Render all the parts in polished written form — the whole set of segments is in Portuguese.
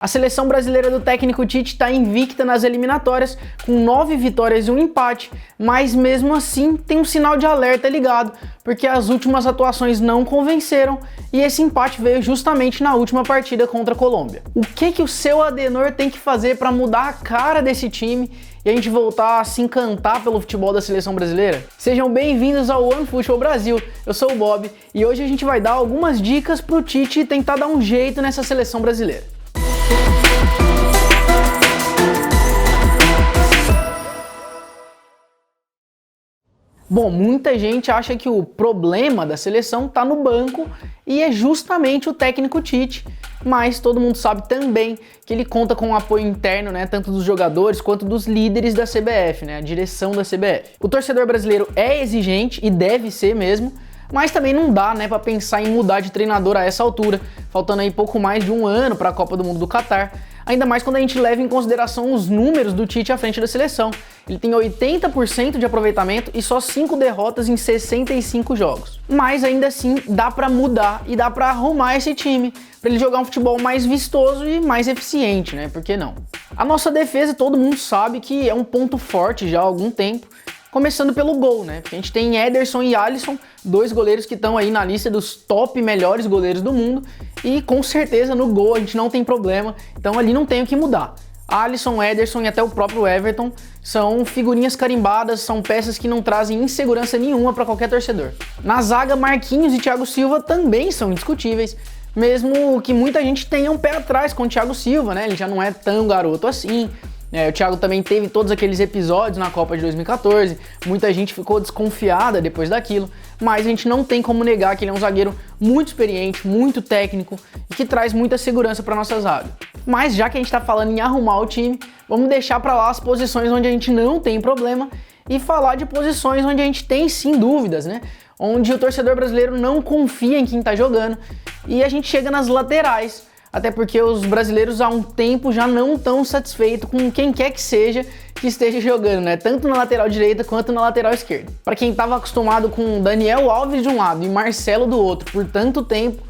A seleção brasileira do técnico Tite está invicta nas eliminatórias, com 9 vitórias e um empate, mas mesmo assim tem um sinal de alerta ligado, porque as últimas atuações não convenceram e esse empate veio justamente na última partida contra a Colômbia. O que o seu Adenor tem que fazer para mudar a cara desse time e a gente voltar a se encantar pelo futebol da seleção brasileira? Sejam bem-vindos ao OneFootball Brasil, eu sou o Bob e hoje a gente vai dar algumas dicas para o Tite tentar dar um jeito nessa seleção brasileira. Bom, muita gente acha que o problema da seleção está no banco e é justamente o técnico Tite, mas todo mundo sabe também que ele conta com o apoio interno, né, tanto dos jogadores quanto dos líderes da CBF, né, a direção da CBF. O torcedor brasileiro é exigente e deve ser mesmo, mas também não dá, né, para pensar em mudar de treinador a essa altura, faltando aí pouco mais de um ano para a Copa do Mundo do Catar. Ainda mais quando a gente leva em consideração os números do Tite à frente da seleção. Ele tem 80% de aproveitamento e só 5 derrotas em 65 jogos. Mas ainda assim dá pra mudar e dá pra arrumar esse time, pra ele jogar um futebol mais vistoso e mais eficiente, né? Por que não? A nossa defesa, todo mundo sabe que é um ponto forte já há algum tempo. Começando pelo gol, né? Porque a gente tem Ederson e Alisson, dois goleiros que estão aí na lista dos top melhores goleiros do mundo. E com certeza no gol a gente não tem problema, então ali não tem o que mudar. Alisson, Ederson e até o próprio Everton são figurinhas carimbadas, são peças que não trazem insegurança nenhuma para qualquer torcedor. Na zaga, Marquinhos e Thiago Silva também são indiscutíveis, mesmo que muita gente tenha um pé atrás com o Thiago Silva, né? Ele já não é tão garoto assim. O Thiago também teve todos aqueles episódios na Copa de 2014, muita gente ficou desconfiada depois daquilo, mas a gente não tem como negar que ele é um zagueiro muito experiente, muito técnico e que traz muita segurança para nossa zaga. Mas já que a gente está falando em arrumar o time, vamos deixar para lá as posições onde a gente não tem problema e falar de posições onde a gente tem sim dúvidas, né? Onde o torcedor brasileiro não confia em quem está jogando e a gente chega nas laterais. Até porque os brasileiros há um tempo já não estão satisfeitos com quem quer que seja que esteja jogando, né? Tanto na lateral direita quanto na lateral esquerda. Para quem estava acostumado com Daniel Alves de um lado e Marcelo do outro por tanto tempo,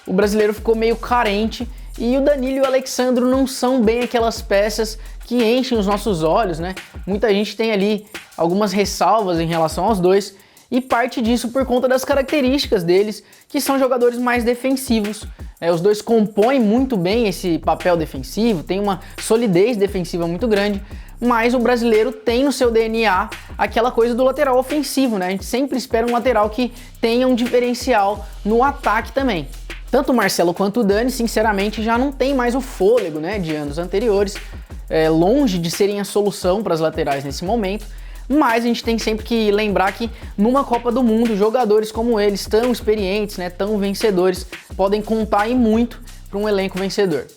o brasileiro ficou meio carente e o Danilo e o Alexandro não são bem aquelas peças que enchem os nossos olhos, né? Muita gente tem ali algumas ressalvas em relação aos dois e parte disso por conta das características deles, que são jogadores mais defensivos. Os dois compõem muito bem esse papel defensivo, tem uma solidez defensiva muito grande, mas o brasileiro tem no seu DNA aquela coisa do lateral ofensivo, né? A gente sempre espera um lateral que tenha um diferencial no ataque também. Tanto o Marcelo quanto o Dani, sinceramente, já não tem mais o fôlego, né, de anos anteriores, longe de serem a solução para as laterais nesse momento. Mas a gente tem sempre que lembrar que numa Copa do Mundo, jogadores como eles, tão experientes, né, tão vencedores, podem contar e muito para um elenco vencedor.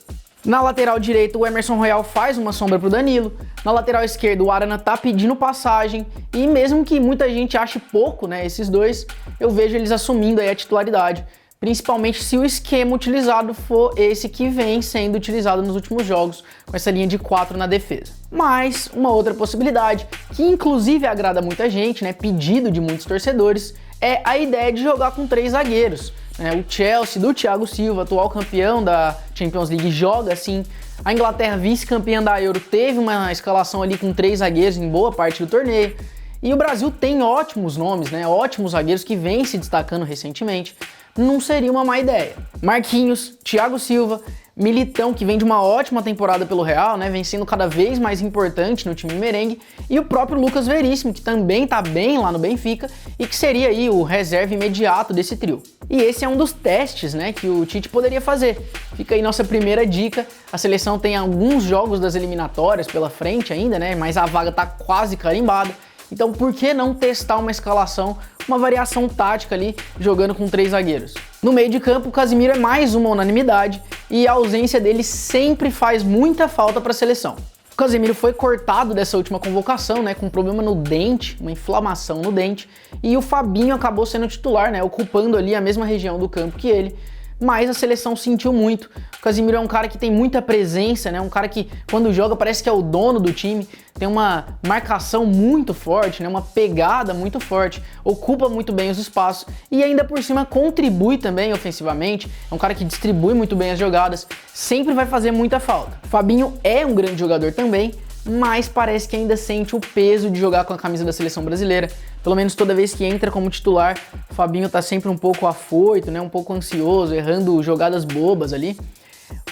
Na lateral direita, o Emerson Royal faz uma sombra para o Danilo. Na lateral esquerda, o Arana tá pedindo passagem. E mesmo que muita gente ache pouco, né, esses dois, eu vejo eles assumindo aí a titularidade. Principalmente se o esquema utilizado for esse que vem sendo utilizado nos últimos jogos, com essa linha de 4 na defesa. Mas uma outra possibilidade, que inclusive agrada muita gente, né, pedido de muitos torcedores, é a ideia de jogar com 3 zagueiros. O Chelsea do Thiago Silva, atual campeão da Champions League, joga assim. A Inglaterra, vice-campeã da Euro, teve uma escalação ali com 3 zagueiros em boa parte do torneio. E o Brasil tem ótimos nomes, né, ótimos zagueiros que vêm se destacando recentemente. Não seria uma má ideia. Marquinhos, Thiago Silva, Militão, que vem de uma ótima temporada pelo Real, né, vem sendo cada vez mais importante no time merengue, e o próprio Lucas Veríssimo, que também tá bem lá no Benfica e que seria aí o reserva imediato desse trio. E esse é um dos testes, né, que o Tite poderia fazer. Fica aí nossa primeira dica. A seleção tem alguns jogos das eliminatórias pela frente ainda, né, mas a vaga tá quase carimbada. Então por que não testar uma escalação, uma variação tática ali, jogando com 3 zagueiros? No meio de campo, o Casemiro é mais uma unanimidade e a ausência dele sempre faz muita falta para a seleção. O Casemiro foi cortado dessa última convocação, né, com um problema no dente, uma inflamação no dente, e o Fabinho acabou sendo titular, né, ocupando ali a mesma região do campo que ele. mas a seleção sentiu muito. O Casemiro é um cara que tem muita presença, né? Um cara que quando joga parece que é o dono do time, tem uma marcação muito forte, né? Uma pegada muito forte, ocupa muito bem os espaços e ainda por cima contribui também ofensivamente. É um cara que distribui muito bem as jogadas, sempre vai fazer muita falta. O Fabinho é um grande jogador também, mas parece que ainda sente o peso de jogar com a camisa da seleção brasileira. Pelo menos toda vez que entra como titular, o Fabinho tá sempre um pouco afoito, né? Um pouco ansioso, errando jogadas bobas ali.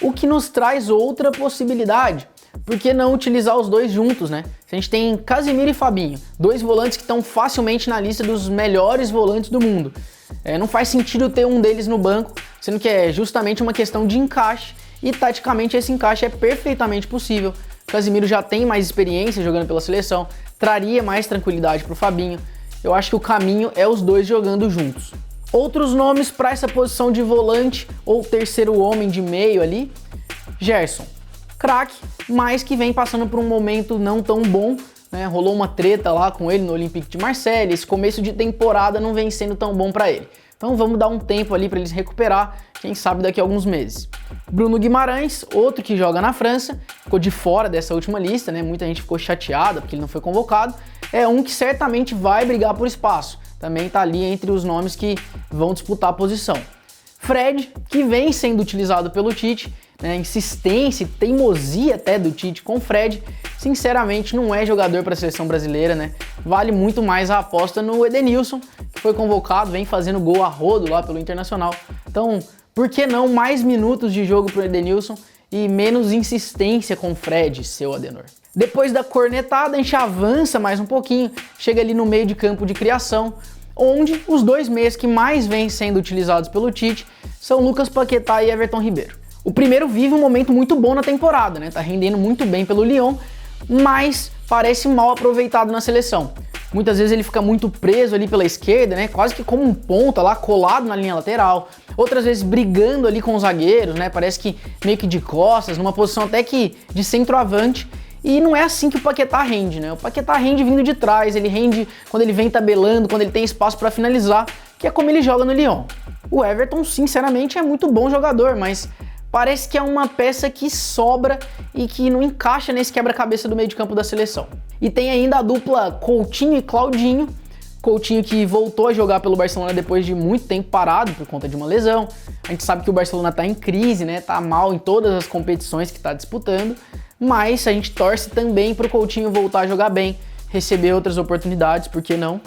O que nos traz outra possibilidade. Por que não utilizar os dois juntos, né? A gente tem Casemiro e Fabinho, dois volantes que estão facilmente na lista dos melhores volantes do mundo. Não faz sentido ter um deles no banco, sendo que é justamente uma questão de encaixe e taticamente esse encaixe é perfeitamente possível. Casemiro já tem mais experiência jogando pela seleção, traria mais tranquilidade para o Fabinho. Eu acho que o caminho é os dois jogando juntos. Outros nomes para essa posição de volante ou terceiro homem de meio ali, Gerson, craque, mas que vem passando por um momento não tão bom, né? Rolou uma treta lá com ele no Olympique de Marseille, esse começo de temporada não vem sendo tão bom para ele. Então vamos dar um tempo ali para ele se recuperar, quem sabe daqui a alguns meses. Bruno Guimarães, outro que joga na França, ficou de fora dessa última lista, né? Muita gente ficou chateada porque ele não foi convocado. É um que certamente vai brigar por espaço. Também tá ali entre os nomes que vão disputar a posição. Fred, que vem sendo utilizado pelo Tite, né? Insistência e teimosia até do Tite com o Fred, sinceramente não é jogador para a seleção brasileira, né? Vale muito mais a aposta no Edenilson, que foi convocado, vem fazendo gol a rodo lá pelo Internacional. Então, por que não mais minutos de jogo pro Edenilson e menos insistência com o Fred, seu Adenor? Depois da cornetada, a gente avança mais um pouquinho, chega ali no meio de campo de criação, onde os dois meias que mais vêm sendo utilizados pelo Tite são Lucas Paquetá e Everton Ribeiro. O primeiro vive um momento muito bom na temporada, né? Tá rendendo muito bem pelo Lyon, mas parece mal aproveitado na seleção. Muitas vezes ele fica muito preso ali pela esquerda, né? Quase que como um ponta lá, colado na linha lateral. Outras vezes brigando ali com os zagueiros, né? Parece que meio que de costas, numa posição até que de centroavante. E não é assim que o Paquetá rende, né? O Paquetá rende vindo de trás, ele rende quando ele vem tabelando, quando ele tem espaço para finalizar, que é como ele joga no Lyon. O Everton, sinceramente, é muito bom jogador, mas parece que é uma peça que sobra e que não encaixa nesse quebra-cabeça do meio de campo da seleção. E tem ainda a dupla Coutinho e Claudinho. Coutinho que voltou a jogar pelo Barcelona depois de muito tempo parado por conta de uma lesão. A gente sabe que o Barcelona tá em crise, né? Tá mal em todas as competições que tá disputando. Mas a gente torce também pro Coutinho voltar a jogar bem, receber outras oportunidades, por que não?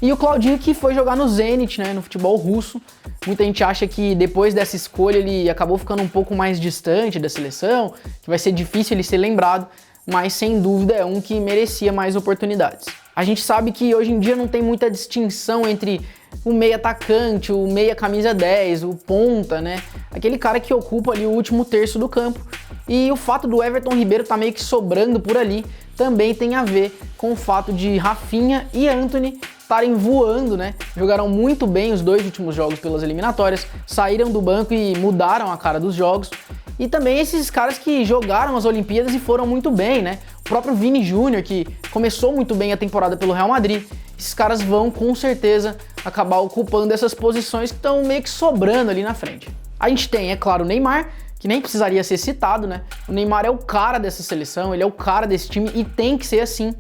E o Claudinho que foi jogar no Zenit, né, no futebol russo. Muita gente acha que depois dessa escolha ele acabou ficando um pouco mais distante da seleção, que vai ser difícil ele ser lembrado, mas sem dúvida é um que merecia mais oportunidades. A gente sabe que hoje em dia não tem muita distinção entre o meia atacante, o meia camisa 10, o ponta, né? Aquele cara que ocupa ali o último terço do campo. E o fato do Everton Ribeiro tá meio que sobrando por ali também tem a ver com o fato de Rafinha e Antony estarem voando, né? Jogaram muito bem os dois últimos jogos pelas eliminatórias, saíram do banco e mudaram a cara dos jogos. E também esses caras que jogaram as Olimpíadas e foram muito bem, né? O próprio Vini Júnior, que começou muito bem a temporada pelo Real Madrid. Esses caras vão, com certeza, acabar ocupando essas posições que estão meio que sobrando ali na frente. A gente tem, é claro, o Neymar, que nem precisaria ser citado, né? O Neymar é o cara dessa seleção, ele é o cara desse time e tem que ser assim,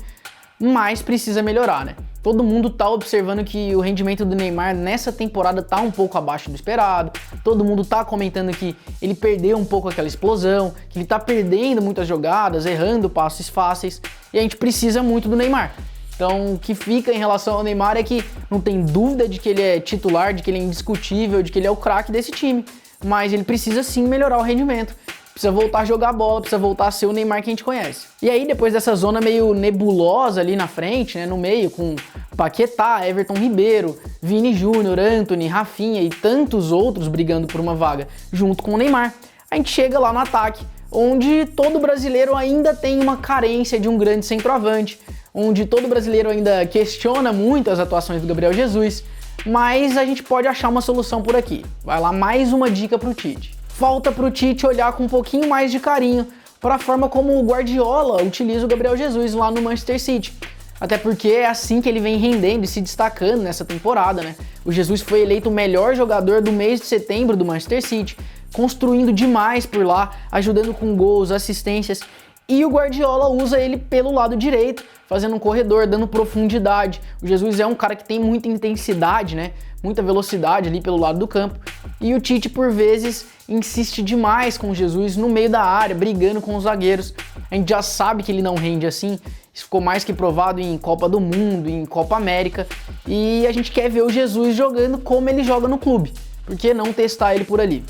mas precisa melhorar, né? Todo mundo tá observando que o rendimento do Neymar nessa temporada tá um pouco abaixo do esperado, todo mundo tá comentando que ele perdeu um pouco aquela explosão, que ele tá perdendo muitas jogadas, errando passes fáceis, e a gente precisa muito do Neymar. Então, o que fica em relação ao Neymar é que não tem dúvida de que ele é titular, de que ele é indiscutível, de que ele é o craque desse time, mas ele precisa sim melhorar o rendimento. Precisa voltar a jogar bola, precisa voltar a ser o Neymar que a gente conhece. E aí, depois dessa zona meio nebulosa ali na frente, né, no meio, com Paquetá, Everton Ribeiro, Vini Júnior, Antony, Rafinha e tantos outros brigando por uma vaga junto com o Neymar, a gente chega lá no ataque, onde todo brasileiro ainda tem uma carência de um grande centroavante, onde todo brasileiro ainda questiona muito as atuações do Gabriel Jesus, mas a gente pode achar uma solução por aqui. Vai lá, mais uma dica pro Tite. Falta pro Tite olhar com um pouquinho mais de carinho para a forma como o Guardiola utiliza o Gabriel Jesus lá no Manchester City. até porque é assim que ele vem rendendo e se destacando nessa temporada, né? O Jesus foi eleito o melhor jogador do mês de setembro do Manchester City, construindo demais por lá, ajudando com gols, assistências, e o Guardiola usa ele pelo lado direito, fazendo um corredor, dando profundidade. O Jesus é um cara que tem muita intensidade, né? Muita velocidade ali pelo lado do campo. E o Tite, por vezes, insiste demais com o Jesus no meio da área, brigando com os zagueiros. A gente já sabe que ele não rende assim. Isso ficou mais que provado em Copa do Mundo, em Copa América. E a gente quer ver o Jesus jogando como ele joga no clube. Por que não testar ele por ali?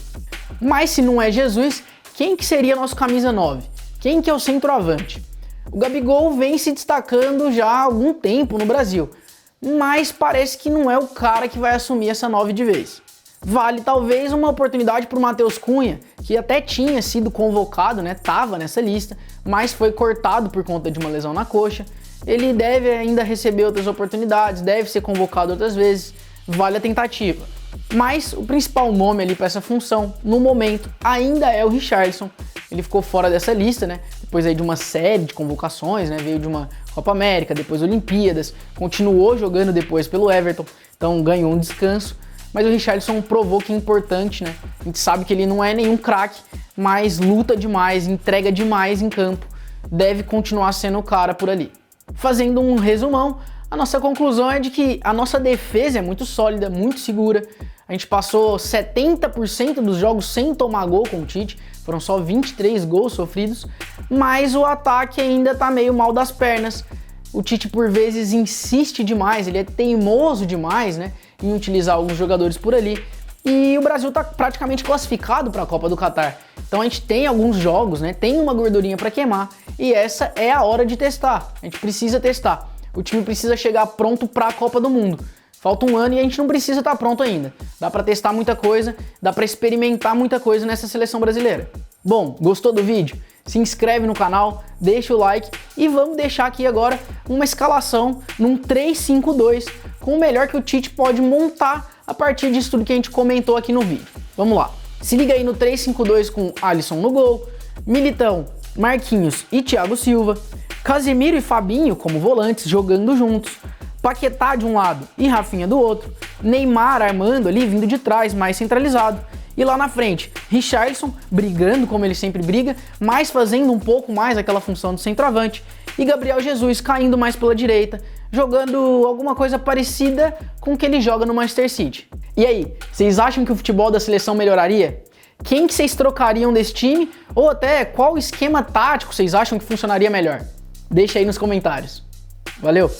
Mas se não é Jesus, quem que seria nosso camisa 9? Quem que é o centroavante? O Gabigol vem se destacando já há algum tempo no Brasil, mas parece que não é o cara que vai assumir essa 9 de vez. Vale talvez uma oportunidade para o Matheus Cunha, que até tinha sido convocado, né? Tava nessa lista, mas foi cortado por conta de uma lesão na coxa. Ele deve ainda receber outras oportunidades, deve ser convocado outras vezes, vale a tentativa. Mas o principal nome ali para essa função, no momento, ainda é o Richarlison. Ele ficou fora dessa lista, né? Depois aí de uma série de convocações, né? Veio de uma Copa América, depois Olimpíadas, continuou jogando depois pelo Everton, então ganhou um descanso. Mas o Richarlison provou que é importante, né? A gente sabe que ele não é nenhum craque, mas luta demais, entrega demais em campo. Deve continuar sendo o cara por ali. Fazendo um resumão, a nossa conclusão é de que a nossa defesa é muito sólida, muito segura. A gente passou 70% dos jogos sem tomar gol com o Tite, foram só 23 gols sofridos, mas o ataque ainda tá meio mal das pernas. O Tite por vezes insiste demais, ele é teimoso demais, né, em utilizar alguns jogadores por ali. E o Brasil tá praticamente classificado para a Copa do Catar. Então a gente tem alguns jogos, né, tem uma gordurinha para queimar e essa é a hora de testar. A gente precisa testar. O time precisa chegar pronto para a Copa do Mundo. Falta um ano e a gente não precisa estar pronto ainda. Dá para testar muita coisa, dá para experimentar muita coisa nessa seleção brasileira. Bom, gostou do vídeo? Se inscreve no canal, deixa o like e vamos deixar aqui agora uma escalação num 3-5-2 com o melhor que o Tite pode montar a partir disso tudo que a gente comentou aqui no vídeo. Vamos lá. Se liga aí no 3-5-2 com Alisson no gol, Militão, Marquinhos e Thiago Silva, Casemiro e Fabinho como volantes jogando juntos, Paquetá de um lado e Rafinha do outro, Neymar armando ali vindo de trás, mais centralizado, e lá na frente, Richarlison brigando como ele sempre briga, mas fazendo um pouco mais aquela função do centroavante, e Gabriel Jesus caindo mais pela direita, jogando alguma coisa parecida com o que ele joga no Manchester City. E aí, vocês acham que o futebol da seleção melhoraria? Quem que vocês trocariam desse time? Ou até qual esquema tático vocês acham que funcionaria melhor? Deixa aí nos comentários. Valeu!